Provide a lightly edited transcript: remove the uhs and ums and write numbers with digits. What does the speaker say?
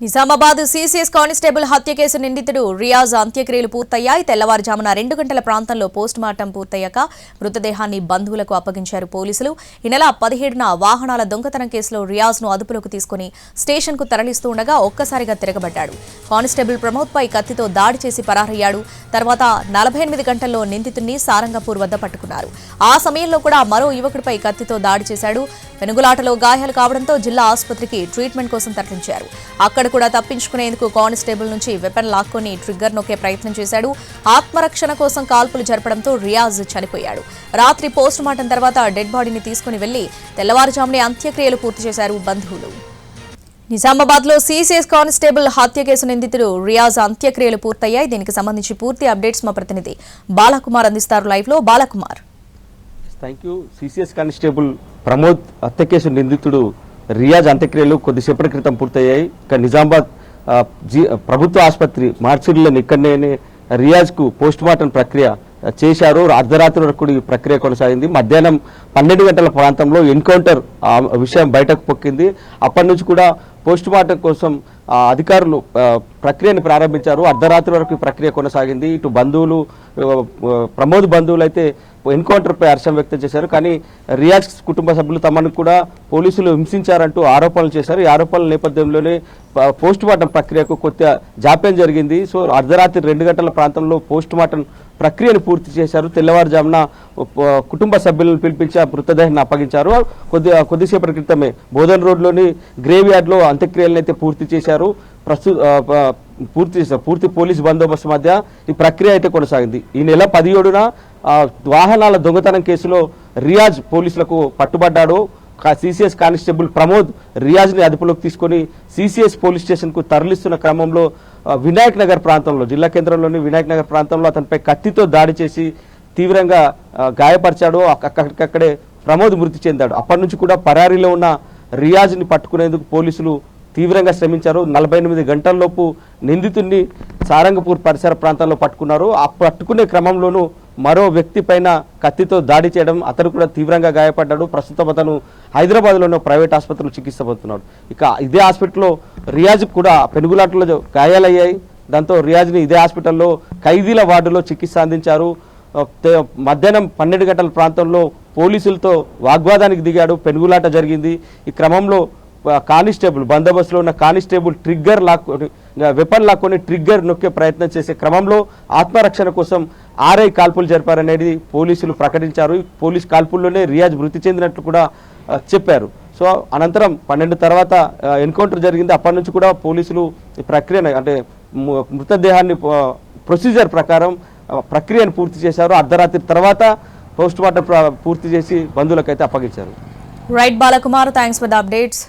Nizamabad CCS constable హత్య case నిందితుడు రియాజ్ అంత్యక్రియలు పూర్తయ్యాయి. తెల్లవారుజామున 2 గంటల ప్రాంతంలో పోస్టుమార్టం పూర్తయ్యాక మృతదేహాన్ని బంధువులకు అప్పగించారు పోలీసులు. ఈ నెల 17న వాహనాల దొంగతనం కేసులో రియాజ్ను అదుపులోకి తీసుకుని స్టేషన్కు తరలిస్తూ ఉండగా ఒక్కసారిగా తిరగబడ్డాడు. కానిస్టేబుల్ ప్రమోద్పై కత్తితో దాడి చేసి పరారయ్యాడు. తర్వాత 48 గంటల్లో నిందితుడిని సారంగపూర్ వద్ద పట్టుకున్నారు. ఆ సమయంలో కూడా మరో యువకుడిపై కత్తితో దాడి చేశాడు. పెనుగులాటలో గాయాలు కావడంతో జిల్లా ఆసుపత్రికి ట్రీట్మెంట్ కోసం తరలించారు. అక్కడ కూడా తప్పించుకునేందుకు కానిస్టేబుల్ నుంచి వెపన్ లాక్కొని ట్రిగ్గర్ నొక్కే ప్రయత్నం చేశాడు. ఆత్మరక్షణ కోసం కాల్పులు జరపడంతో రియాజ్ చనిపోయాడు. రాత్రి పోస్టుమార్టం తర్వాత డెడ్ బాడీని తీసుకుని వెళ్లి తెల్లవారుజామునే అంత్యక్రియలు పూర్తి చేశారు బంధువులు. నిజామాబాద్ లో సీసీఎస్ కానిస్టేబుల్ హత్య కేసు నిందితుడు రియాజ్ అంత్యక్రియలు పూర్తయ్యాయి. దీనికి సంబంధించి పూర్తి అప్డేట్స్ మా ప్రతినిధి బాలకుమార్ అందిస్తారు. లైవ్ లో Balakumar. Thank you. CCS constable Pramod హత్య కేసు నిందితుడు రియాజ్ అంత్యక్రియలు కొద్దిసేపటి క్రితం పూర్తయ్యాయి. ఇక నిజామాబాద్ ప్రభుత్వ ఆసుపత్రి మార్చిలోని ఇక్కడనే రియాజ్ కు పోస్ట్ మార్టం ప్రక్రియ చేశారు. అర్ధరాత్రి వరకు ఈ ప్రక్రియ కొనసాగింది. మధ్యాహ్నం 12 గంటల ప్రాంతంలో ఎన్కౌంటర్ విషయం బయటకు పొక్కింది. అప్పటి నుంచి కూడా పోస్ట్ మార్టం కోసం అధికారులు ప్రక్రియను ప్రారంభించారు. అర్ధరాత్రి వరకు ఈ ప్రక్రియ కొనసాగింది. ఇటు బంధువులు, ప్రమోద్ బంధువులు అయితే ఎన్కౌంటర్పై హర్షం వ్యక్తం చేశారు. కానీ రియాజ్ కుటుంబ సభ్యులు తమను కూడా పోలీసులు హింసించారంటూ ఆరోపణలు చేశారు. ఈ ఆరోపణల నేపథ్యంలోనే పోస్ట్ మార్టం ప్రక్రియకు కొద్దిగా జాప్యం జరిగింది. సో అర్ధరాత్రి 2 గంటల ప్రాంతంలో పోస్ట్ మార్టం ప్రక్రియను పూర్తి చేశారు. తెల్లవారుజామున కుటుంబ సభ్యులను పిలిపించి మృతదేహాన్ని అప్పగించారు. కొద్దిసేపటి క్రితమే బోధన్ రోడ్లోని గ్రేవ్ యార్డ్లో అంత్యక్రియలను అయితే పూర్తి చేశారు. పూర్తి పోలీస్ బందోబస్తు మధ్య ఈ ప్రక్రియ అయితే కొనసాగింది. ఈ నెల 17న వాహనాల దొంగతనం కేసులో రియాజ్ పోలీసులకు పట్టుబడ్డాడు. సీసీఎస్ కానిస్టేబుల్ ప్రమోద్ రియాజ్ని అదుపులోకి తీసుకుని సీసీఎస్ పోలీస్ స్టేషన్కు తరలిస్తున్న క్రమంలో వినాయక్ నగర్ ప్రాంతంలో, జిల్లా కేంద్రంలోని వినాయక్ నగర్ ప్రాంతంలో అతనిపై కత్తితో దాడి చేసి తీవ్రంగా గాయపరిచాడు. అక్కడికక్కడే ప్రమోద్ మృతి చెందాడు. అప్పటి నుంచి కూడా పరారీలో ఉన్న రియాజ్ని పట్టుకునేందుకు పోలీసులు తీవ్రంగా శ్రమించారు. 48 గంటల్లోపు నిందితుడిని సారంగపూర్ పరిసర ప్రాంతాల్లో పట్టుకున్నారు. ఆ పట్టుకునే క్రమంలోనూ మరో వ్యక్తి పైన కత్తితో దాడి చేయడం, అతను కూడా తీవ్రంగా గాయపడ్డాడు. ప్రస్తుతం అతను హైదరాబాద్లోని ప్రైవేట్ ఆసుపత్రిలో చికిత్స పొందుతున్నాడు. ఇక ఇదే హాస్పిటల్లో రియాజ్ కూడా పెనుగులాటలో గాయాలయ్యాయి. దాంతో రియాజ్ని ఇదే హాస్పిటల్లో ఖైదీల వార్డులో చికిత్స అందించారు. మధ్యాహ్నం 12 గంటల ప్రాంతంలో పోలీసులతో వాగ్వాదానికి దిగాడు. పెనుగులాట జరిగింది. ఈ క్రమంలో కానిస్టేబుల్ బందోబస్తులో ఉన్న కానిస్టేబుల్ ట్రిగ్గర్ లాక్కొని వెపన్ లాక్కొని ట్రిగ్గర్ నొక్కే ప్రయత్నం చేసే క్రమంలో ఆత్మరక్షణ కోసం ఆర్ఐ కాల్పులు జరిపారనేది పోలీసులు ప్రకటించారు. పోలీస్ కాల్పుల్లోనే రియాజ్ మృతి చెందినట్లు కూడా చెప్పారు. సో అనంతరం 12 తర్వాత ఎన్కౌంటర్ జరిగింది. అప్పటి నుంచి కూడా పోలీసులు ఈ ప్రక్రియను, అంటే మృతదేహాన్ని ప్రొసీజర్ ప్రకారం ప్రక్రియను పూర్తి చేశారు. అర్ధరాత్రి తర్వాత పోస్ట్ మార్టం పూర్తి చేసి బంధువులకైతే అప్పగించారు. Right Balakumar, thanks for the updates.